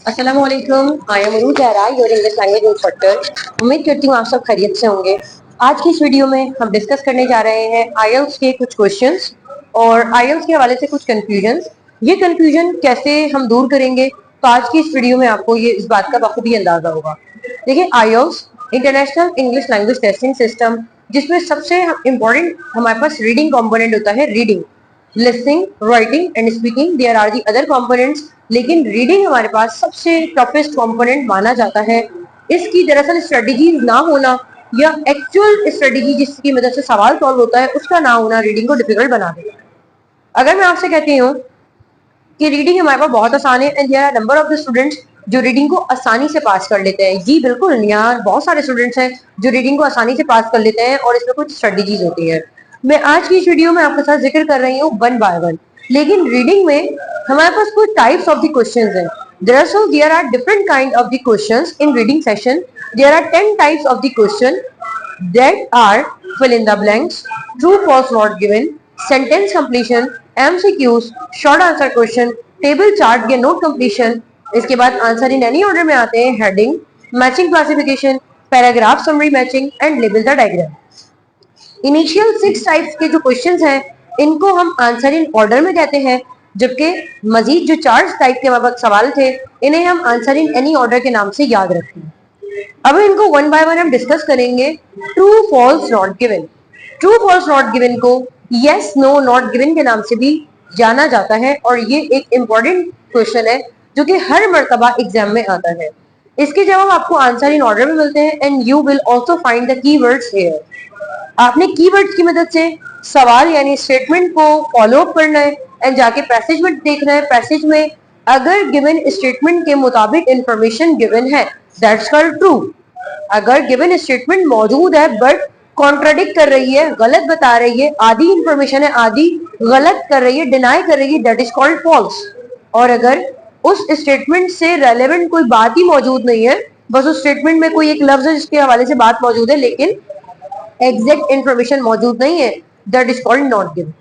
अस्सलामुअलैकुम, I am Arooj Zahra, your English language instructor. उम्मीद करती हूँ आप सब खैरियत से होंगे। आज की इस वीडियो में हम डिस्कस करने जा रहे हैं आईएलटीएस के कुछ क्वेश्चंस और आईएलटीएस के हवाले से कुछ कंफ्यूजन। ये कंफ्यूजन कैसे हम दूर करेंगे, तो आज की इस वीडियो में आपको ये इस बात का बखूबी अंदाजा होगा। देखिए, IELTS international English language testing system, जिसमें सबसे इम्पोर्टेंट हमारे पास रीडिंग कंपोनेंट होता है। Reading, listening, writing and speaking, there are the other components, लेकिन रीडिंग हमारे पास सबसे टफेस्ट कंपोनेंट माना जाता है। इसकी दरअसल स्ट्रेटेजी ना होना या एक्चुअल स्ट्रेटेजी जिसकी मदद से सवाल सॉल्व होता है उसका ना होना रीडिंग को डिफिकल्ट बना देता है। अगर मैं आपसे कहती हूँ कि रीडिंग हमारे पास बहुत आसान है and there are number of the students जो रीडिंग को आसानी से पास कर लेते हैं, जी बिल्कुल, यहाँ बहुत सारे स्टूडेंट्स हैं जो रीडिंग को आसानी से पास कर लेते हैं और इसमें कुछ स्ट्रेटेजीज होती है। मैं आज की इस वीडियो में आपके साथ जिक्र कर रही हूँ वन बाय वन। लेकिन रीडिंग में हमारे पास कुछ टाइप्स ऑफ द क्वेश्चंस हैं। दरअसल there are different kind of the questions in reading session. There are 10 types of the question that are fill in the blanks, true false not given, sentence completion, MCQs, short answer question, table chart या note completion. इसके बाद answer in any order में आते हैं heading, matching classification, paragraph summary matching and label the diagram. Initial 6 types के जो questions हैं इनको हम आंसर इन ऑर्डर में कहते हैं, जबकि मजीद जो 4 टाइप के हमारे पास सवाल थे इन्हें हम आंसर इन एनी ऑर्डर के नाम से याद रखते हैं। अब इनको वन बाय वन हम डिस्कस करेंगे। True false not given. True false not given को यस नो नॉट गिवन के नाम से भी जाना जाता है और ये एक इम्पोर्टेंट क्वेश्चन है जो कि हर मर्तबा एग्जाम में आता है। इसके जवाब आपको आंसर इन ऑर्डर में मिलते हैं and you will also find the keywords here. आपने कीवर्ड्स की मदद से सवाल यानी स्टेटमेंट को फॉलो अप करना है एंड जाके पैसेज में देखना है। पैसेज में अगर गिवन स्टेटमेंट के मुताबिक इंफॉर्मेशन गिवन है दैट्स कॉल्ड ट्रू। अगर गिवन स्टेटमेंट मौजूद है बट कॉन्ट्राडिक्ट कर रही है, गलत बता रही है, आधी इंफॉर्मेशन है आधी गलत कर रही है, डिनाई कर रही है, दैट इज कॉल्ड फॉल्स। और अगर उस स्टेटमेंट से रेलेवेंट कोई बात ही मौजूद नहीं है, बस उस स्टेटमेंट में कोई एक लफ्ज है जिसके हवाले से बात मौजूद है लेकिन एग्जैक्ट इंफॉर्मेशन मौजूद नहीं है, that is called not given.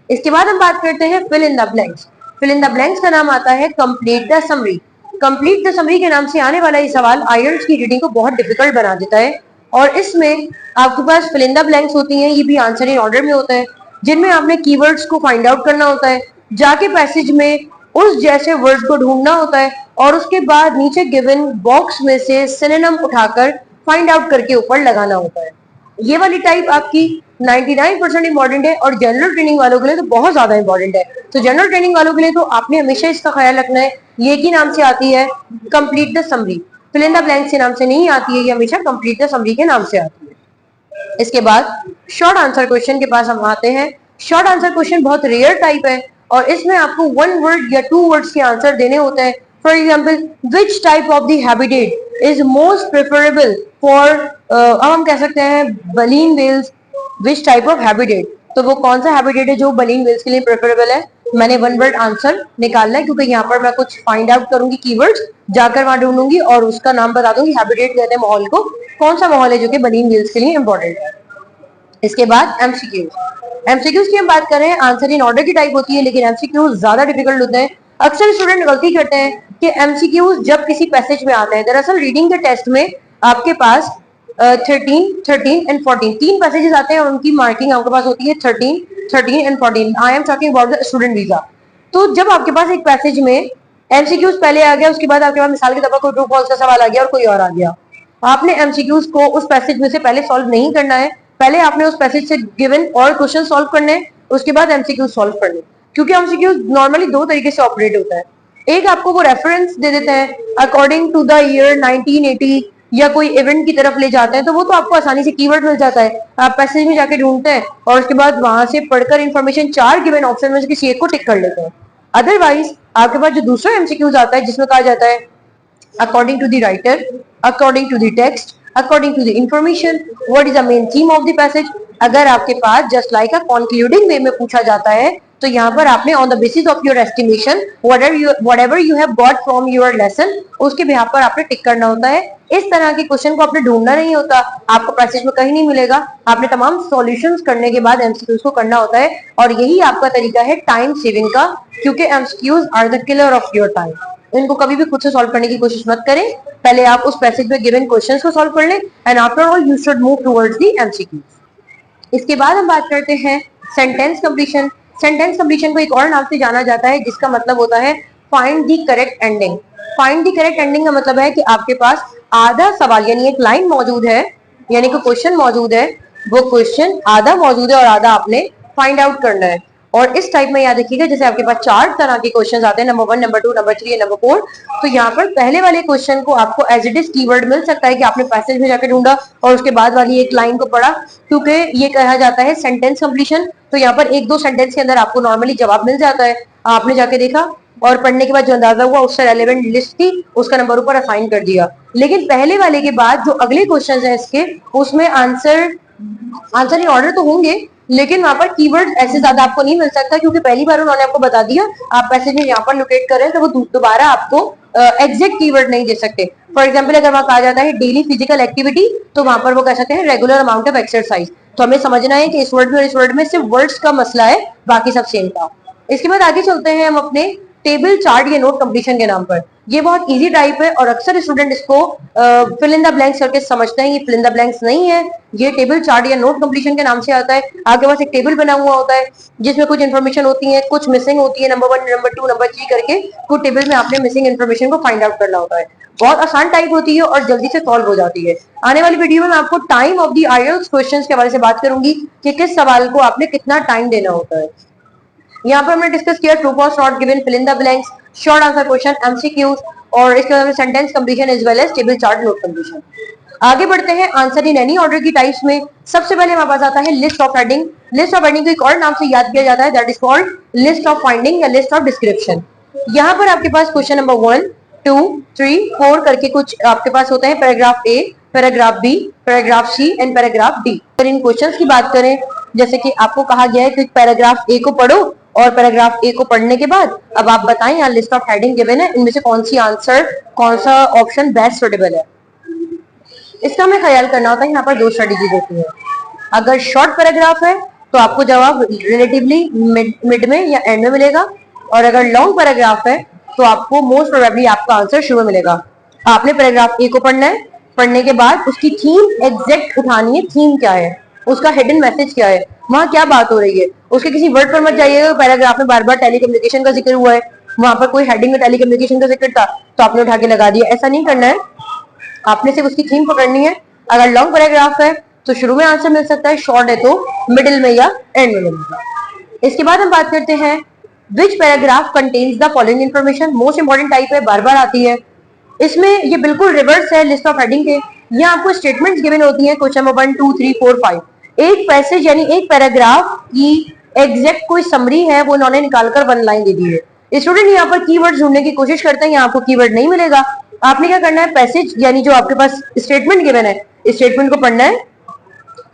इसके बाद हम बात करते हैं fill in the blanks. Fill in the blanks का नाम आता है complete the summary. Complete the summary के नाम से आने वाला ये सवाल आईएलटीएस की रीडिंग को बहुत डिफिकल्ट बना देता है और इसमें आपके पास फिल इन द ब्लैंक्स होती हैं, ये भी आंसर इन ऑर्डर में होता है, जिनमें आपने कीवर्ड्स को फाइंड आउट करना होता है, जाके पैसेज में उस जैसे वर्ड्स को ढूंढना होता है और उसके बाद नीचे गिवन बॉक्स में से सिनोनिम उठाकर फाइंड आउट करके ऊपर लगाना होता है। ये वाली टाइप आपकी 99% इंपॉर्टेंट है और जनरल ट्रेनिंग वालों के लिए तो बहुत ज्यादा इंपॉर्टेंट है। तो जनरल ट्रेनिंग वालों के लिए तो आपने हमेशा इसका ख्याल रखना है, ये की नाम से आती है complete the summary, fill in the blanks के नाम से नहीं आती है, ये हमेशा कंप्लीट द समरी के नाम से आती है। इसके बाद शॉर्ट आंसर क्वेश्चन के पास हम आते हैं। शॉर्ट आंसर क्वेश्चन बहुत रेयर टाइप है और इसमें आपको 1 वर्ड या 2 वर्ड्स के आंसर देने होते हैं। For example, which type of the habitat is most preferable for, अब हम कह सकते हैं baleen whales, which type of habitat, तो वो कौन सा हैबिटेट है जो बलीन वेल्स के लिए प्रेफरेबल है। मैंने 1 वर्ड आंसर निकालना है क्योंकि यहाँ पर मैं कुछ फाइंड आउट करूंगी, कीवर्ड्स जाकर वहां ढूंढूंगी और उसका नाम बता दूंगी। हैबिटेट कहते हैं माहौल को, कौन सा माहौल है जो कि बलीन वेल्स के लिए इंपॉर्टेंट है। इसके बाद एमसीक्यूज। एमसीक्यूज की हम बात कर रहे हैं, आंसर इन ऑर्डर की टाइप होती है लेकिन एमसीक्यूज ज्यादा डिफिकल्ट होते हैं। अक्सर स्टूडेंट गलती करते हैं कि एमसीक्यूज जब किसी पैसेज में आते हैं, दरअसल रीडिंग के टेस्ट में आपके पास 13 एंड 14 3 पैसेजेस आते हैं और उनकी मार्किंग आपके पास होती है 13 and 14। I am talking about the student visa. तो जब आपके पास एक पैसेज में एमसीक्यूज पहले आ गया, उसके बाद आपके पास मिसाल के तौर पर कोई ट्रू फॉल्स का सवाल आ गया और कोई और आ गया, आपने एमसीक्यूज को उस पैसेज में से पहले सॉल्व नहीं करना है, पहले आपने उस पैसेज से गिवन और क्वेश्चन सॉल्व करने हैं, उसके बाद एमसीक्यू सॉल्व करने। क्योंकि एमसीक्यू नॉर्मली 2 तरीके से ऑपरेट होता है। एक आपको वो रेफरेंस दे देते हैं अकॉर्डिंग टू द ईयर 1980 या कोई इवेंट की तरफ ले जाते हैं, तो वो तो आपको आसानी से कीवर्ड मिल जाता है, आप पैसेज में जाके ढूंढते हैं और उसके बाद वहां से पढ़कर इंफॉर्मेशन 4 गिवन ऑप्शन में से किसी एक को टिक कर लेते हैं। अदरवाइज आपके पास जो दूसरा एमसीक्यूज आता है जिसमें कहा जाता है according to the writer, according to the text, according to the information, what is the main theme of the passage। अगर आपके पास जस्ट लाइक अ कंक्लूडिंग वे में पूछा जाता है तो यहाँ पर आपने on the basis of your estimation whatever you have got from your lesson उसके बिहाफ पर आपने टिक करना होता है। इस तरह के क्वेश्चन को आपने ढूंढना नहीं होता, आपको पैसेज में कहीं नहीं मिलेगा, आपने तमाम सॉल्यूशंस करने के बाद एमसीक्यूज को करना होता है और यही आपका तरीका है टाइम सेविंग का, क्योंकि MCQs are the killer of your time. इनको कभी भी खुद से सॉल्व करने की कोशिश मत करें, पहले आप उस पैसेज में गिवन क्वेश्चंस को सॉल्व कर लें and after all you should move towards the MCQ. इसके बाद हम बात करते हैं सेंटेंस कंप्लीशन। सेंटेंस कंप्लीशन को एक और नाम से जाना जाता है जिसका मतलब होता है find the correct ending. Find the correct ending का मतलब है कि आपके पास आधा सवाल यानी एक लाइन मौजूद है, यानी कि क्वेश्चन मौजूद है, वो क्वेश्चन आधा मौजूद है और आधा आपने फाइंड आउट करना है। और इस टाइप में याद रखिएगा जैसे आपके पास 4 तरह के क्वेश्चंस आते हैं, नंबर 1, नंबर 2, नंबर 3 नंबर 4। तो यहाँ पर पहले वाले क्वेश्चन को आपको एज इट इज कीवर्ड मिल सकता है कि आपने पैसेज में जाकर ढूंढा और उसके बाद वाली एक लाइन को पढ़ा, क्योंकि ये कहा जाता है सेंटेंस कंप्लीशन। तो यहाँ पर 1-2 सेंटेंस के अंदर आपको नॉर्मली जवाब मिल जाता है, आपने जाके देखा और पढ़ने के बाद जो अंदाजा हुआ उससे रेलेवेंट लिस्ट थी उसका नंबर ऊपर असाइन कर दिया। लेकिन पहले वाले के बाद जो अगले क्वेश्चन है इसके, उसमें आंसर इन ऑर्डर तो होंगे लेकिन वहां पर कीवर्ड ऐसे ज्यादा आपको नहीं मिल सकता, क्योंकि पहली बार उन्होंने आपको बता दिया आप पैसेज में यहाँ पर लोकेट कर रहे हैं तो वो दोबारा आपको एग्जैक्ट कीवर्ड नहीं दे सकते। फॉर एग्जांपल अगर वहां कहा जाता है डेली फिजिकल एक्टिविटी तो वहां पर वो कह सकते हैं रेगुलर अमाउंट ऑफ एक्सरसाइज। तो हमें समझना है कि इस वर्ड में और इस वर्ड में सिर्फ वर्ड्स का मसला है, बाकी सब सेम था। इसके बाद आगे चलते हैं हम अपने टेबल चार्ट या नोट कंप्लीशन के नाम पर। ये बहुत इजी टाइप है और अक्सर स्टूडेंट इसको फिल इन द ब्लैंक्स करके समझते हैं, ये फिल इन द ब्लैंक्स नहीं है, ये टेबल चार्ट या नोट कंप्लीशन के नाम से आता है। आपके पास एक टेबल बना हुआ होता है जिसमें कुछ इन्फॉर्मेशन होती है, कुछ मिसिंग होती है, नंबर 1, नंबर 2, नंबर 3 करके कुछ टेबल में आपने मिसिंग इन्फॉर्मेशन को फाइंड आउट करना होता है। बहुत आसान टाइप होती है और जल्दी से सॉल्व हो जाती है। आने वाली वीडियो में मैं आपको time of the IELTS questions के बारे से बात करूंगी कि किस सवाल को आपने कितना टाइम देना होता है। यहाँ पर हमने डिस्कस किया true false, not given, fill in the blanks, short answer question, MCQs और इसके बाद sentence completion as well as table chart note completion. आगे बढ़ते हैं आंसर इन एनी ऑर्डर की टाइप्स में। सबसे पहले हमारे पास आता है list of heading. List of heading को एक और नाम से याद किया जाता है, that is called list of finding या लिस्ट ऑफ डिस्क्रिप्शन। यहाँ पर आपके पास क्वेश्चन नंबर 1, 2, 3, 4 करके कुछ आपके पास होते हैं, paragraph A, paragraph B, paragraph C and paragraph D. अगर इन क्वेश्चंस की बात करें, जैसे कि आपको कहा गया है कि पैराग्राफ ए को पढ़ो और पैराग्राफ ए को पढ़ने के बाद अब आप बताएं यहाँ लिस्ट ऑफ हेडिंग गिवन है, इनमें से कौन सा ऑप्शन बेस्ट सुटेबल है। इसका हमें ख्याल करना होता है। यहाँ पर 2 स्ट्रेटेजीज होती है। अगर शॉर्ट पैराग्राफ है तो आपको जवाब रिलेटिवली मिड में या एंड में मिलेगा, और अगर लॉन्ग पैराग्राफ है तो आपको मोस्ट प्रोबेबली आपका आंसर शुरू में मिलेगा। आपने पैराग्राफ ए को पढ़ना है, पढ़ने के बाद उसकी थीम एग्जैक्ट उठानी है। थीम क्या है, उसका हिडन मैसेज क्या है, वहां क्या बात हो रही है, उसके किसी वर्ड पर मत जाइएगा। पैराग्राफ में बार बार टेलीकम्युनिकेशन का जिक्र हुआ है, वहां पर कोई हेडिंग में टेलीकम्युनिकेशन का जिक्र था तो आपने उठा के लगा दिया, ऐसा नहीं करना है। आपने सिर्फ उसकी थीम पकड़नी है। अगर लॉन्ग पैराग्राफ है तो शुरू में आंसर मिल सकता है, शॉर्ट है तो मिडिल में या एंड में मिलेगा। इसके बाद हम बात करते हैं which paragraph contains the following information. Most important type है, बार बार आती है। इसमें ये बिल्कुल रिवर्स है लिस्ट ऑफ हेडिंग के। यहाँ आपको स्टेटमेंट्स गिवन होती हैं, क्वेश्चन नंबर 1, 2, 3, 4, 5। एक पैसेज यानी एक पैराग्राफ की एग्जैक्ट कोई समरी है वो उन्होंने निकालकर 1 लाइन दे दी है। स्टूडेंट यहाँ पर कीवर्ड ढूंढने की कोशिश करते हैं, यहाँ आपको कीवर्ड नहीं मिलेगा। आपने क्या करना है, पैसेज यानी जो आपके पास स्टेटमेंट गिवन है, स्टेटमेंट को पढ़ना है।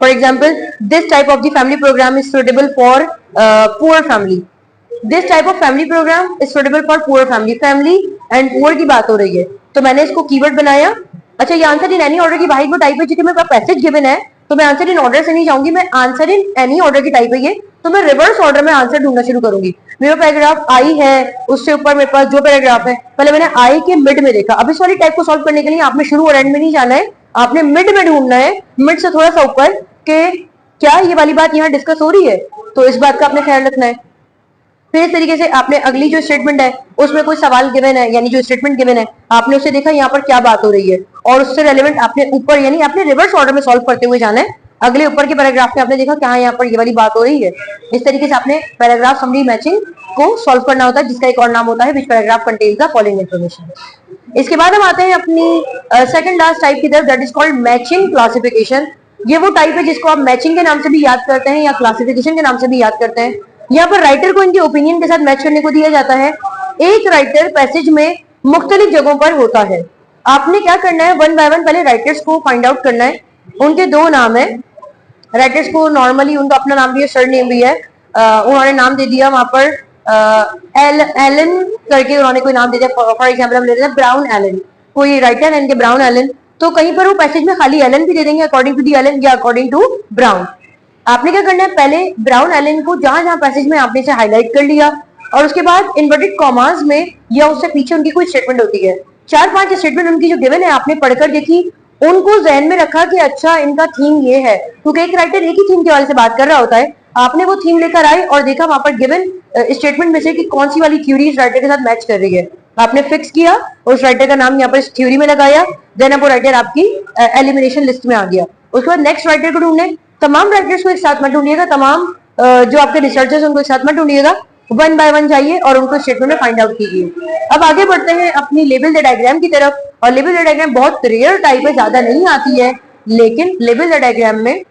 For example, this type of the family programme is suitable for poor family. This type of family programme is suitable for poor family. Family and poor की बात हो रही है तो मैंने इसको कीवर्ड बनाया। अच्छा, ये आंसर इन एनी ऑर्डर की भाई वो टाइप है जिसमें मेरे पास पैसेज गिवन है, तो मैं आंसर इन ऑर्डर से नहीं जाऊंगी, मैं आंसर इन एनी ऑर्डर की टाइप है ये, तो मैं रिवर्स ऑर्डर में आंसर ढूंढना शुरू करूंगी। मेरा पैराग्राफ आई है, उससे ऊपर मेरे पास जो पैराग्राफ है, पहले मैंने आई के मिड में देखा। अब इस वाली टाइप को सॉल्व करने के लिए आपने शुरू और एंड में नहीं जाना है, आपने मिड में ढूंढना है, मिड से थोड़ा सा ऊपर के क्या ये वाली बात यहाँ डिस्कस हो रही है, तो इस बात का आपने ख्याल रखना है। फिर इस तरीके से आपने अगली जो स्टेटमेंट है उसमें कोई सवाल गिवन है, यानी जो स्टेटमेंट गिवन है आपने उसे देखा यहाँ पर क्या बात हो रही है, और उससे रेलेवेंट आपने ऊपर यानी आपने रिवर्स ऑर्डर में सॉल्व करते हुए जाना है। अगले ऊपर के पैराग्राफ में आपने देखा क्या यहाँ पर ये वाली बात हो रही है। इस तरीके से आपने पैराग्राफ समरी मैचिंग को सॉल्व करना होता है, जिसका एक और नाम होता है which paragraph contains the following information. इसके बाद हम आते हैं अपनी सेकंड लास्ट टाइप की तरफ, that is called matching classification. ये वो टाइप है जिसको आप मैचिंग के नाम से भी याद करते हैं या क्लासिफिकेशन के नाम से भी याद करते हैं। यहाँ पर राइटर को इनके ओपिनियन के साथ मैच करने को दिया जाता है। एक राइटर पैसेज में मुख्तलिफ जगहों पर होता है। आपने क्या करना है, 1 बाय 1 पहले राइटर्स को फाइंड आउट करना है। उनके 2 नाम है, राइटर्स को नॉर्मली उनका अपना नाम भी है, सर नेम भी है, उन्होंने नाम दे दिया वहां पर एलन करके उन्होंने कोई नाम दे दिया। फॉर एग्जाम्पल हम ले रहे हैं ब्राउन एलन, कोई राइटर है इनके ब्राउन एलन, तो कहीं पर वो पैसेज में खाली एलन भी दे देंगे अकॉर्डिंग टू दी एलन या अकॉर्डिंग टू ब्राउन। आपने क्या करना है, पहले ब्राउन एलन को जहां जहां पैसेज में आपने इसे हाईलाइट कर लिया, और उसके बाद इन्वर्टेड कॉमास में या उससे पीछे उनकी कोई स्टेटमेंट होती है। 4-5 स्टेटमेंट उनकी जो गिवन है आपने पढ़कर देखी, उनको जहन में रखा कि अच्छा इनका थीम ये है, क्योंकि एक राइटर एक ही थीम के बारे से बात कर रहा होता है। आपने वो थीम लेकर आए और देखा वहां पर गिवन स्टेटमेंट में से कि कौन सी वाली थ्योरी इस राइटर के साथ मैच कर रही है। आपने फिक्स किया और उस राइटर का नाम यहाँ पर इस थ्योरी में लगाया, देन अब वो राइटर आपकी एलिमिनेशन लिस्ट में आ गया। उसके बाद नेक्स्ट राइटर को ढूंढने, तमाम राइटर्स को एक साथ मत ढूंढिएगा, तमाम जो आपके रिसर्चर्स उनको एक साथ मत ढूंढिएगा, वन बाय वन जाइए और उनको स्टेटमेंट में फाइंड आउट कीजिए। अब आगे बढ़ते हैं अपनी लेबल द डायग्राम की तरफ। और लेबल द डायग्राम बहुत रेयर टाइप है, ज्यादा नहीं आती है, लेकिन लेबल द डायग्राम में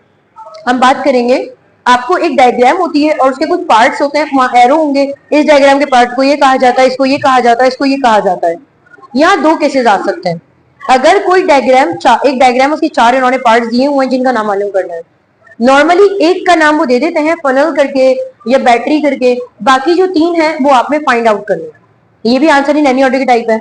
हम बात करेंगे। आपको एक डायग्राम होती है और उसके कुछ पार्ट्स होते हैं, वहां एरो होंगे, इस डायग्राम के पार्ट को ये कहा जाता है, इसको ये कहा जाता है, इसको ये कहा जाता है। यहाँ दो केसेस आ सकते हैं। अगर कोई डायग्राम, एक डायग्राम उसके 4 इन्होंने पार्ट्स दिए हुए हैं जिनका नाम मालूम करना है। नॉर्मली एक का नाम वो दे देते हैं फनल करके या बैटरी करके, बाकी जो 3 है वो आपने फाइंड आउट करना है। ये भी आंसर इन एनी ऑर्डर की टाइप है।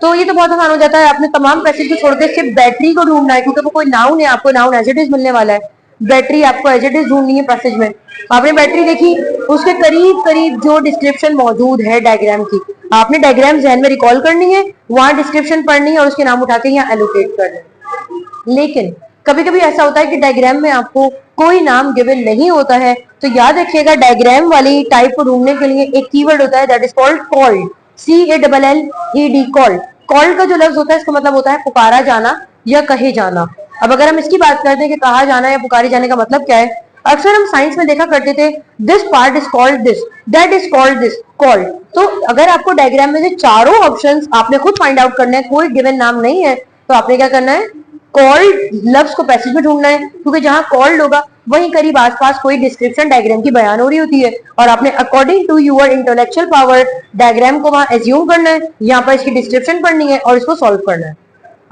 तो ये तो बहुत आसान हो जाता है, आपने तमाम पैसेज को छोड़कर सिर्फ बैटरी को ढूंढना है, क्योंकि वो कोई नाउन है, आपको नाउन एज इट इज मिलने वाला है। बैटरी आपको एज इट इज ढूंढनी है पैसेज में। आपने बैटरी देखी, उसके करीब करीब जो डिस्क्रिप्शन मौजूद है डायग्राम की, आपने डायग्राम जहन में रिकॉल करनी है, वहां डिस्क्रिप्शन पढ़नी है और उसके नाम उठा के यहाँ एलोकेट करना है। लेकिन कभी कभी ऐसा होता है कि डायग्राम में आपको कोई नाम गिवन नहीं होता है, तो याद रखिएगा डायग्राम वाली टाइप को ढूंढने के लिए एक कीवर्ड होता है, that is called called, CALLED, called. Called का जो लफ्ज होता है इसका मतलब होता है पुकारा जाना या कहे जाना। अब अगर हम इसकी बात करते हैं कि कहा जाना या पुकारे जाने का मतलब क्या है, अक्सर हम साइंस में देखा करते थे, this part is called this, that is called this, called. तो अगर आपको डायग्राम में से चारों ऑप्शंस आपने खुद फाइंड आउट करना है, कोई गिवन नाम नहीं है, तो आपने क्या करना है, कॉल्ड लफ्ज को पैसेज में ढूंढना है, क्योंकि जहां कॉल्ड होगा वहीं करीब आसपास कोई डिस्क्रिप्शन डायग्राम की बयान हो रही होती है, और आपने according to your intellectual power diagram को वहां एज्यूम करना है, यहाँ पर इसकी डिस्क्रिप्शन पढ़नी है और इसको सॉल्व करना है।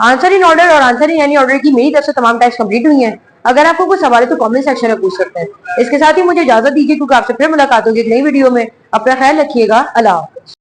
आंसर इन ऑर्डर और आंसर इन एनी ऑर्डर की मेरी तरफ से तमाम टाइप्स कंप्लीट हुई हैं। अगर आपको कुछ सवाल है तो कमेंट सेक्शन में पूछ सकते हैं। इसके साथ ही मुझे इजाजत दीजिए, क्योंकि आपसे फिर मुलाकात होगी एक नई वीडियो में। अपना ख्याल रखिएगा। अल्लाह हाफ़िज़।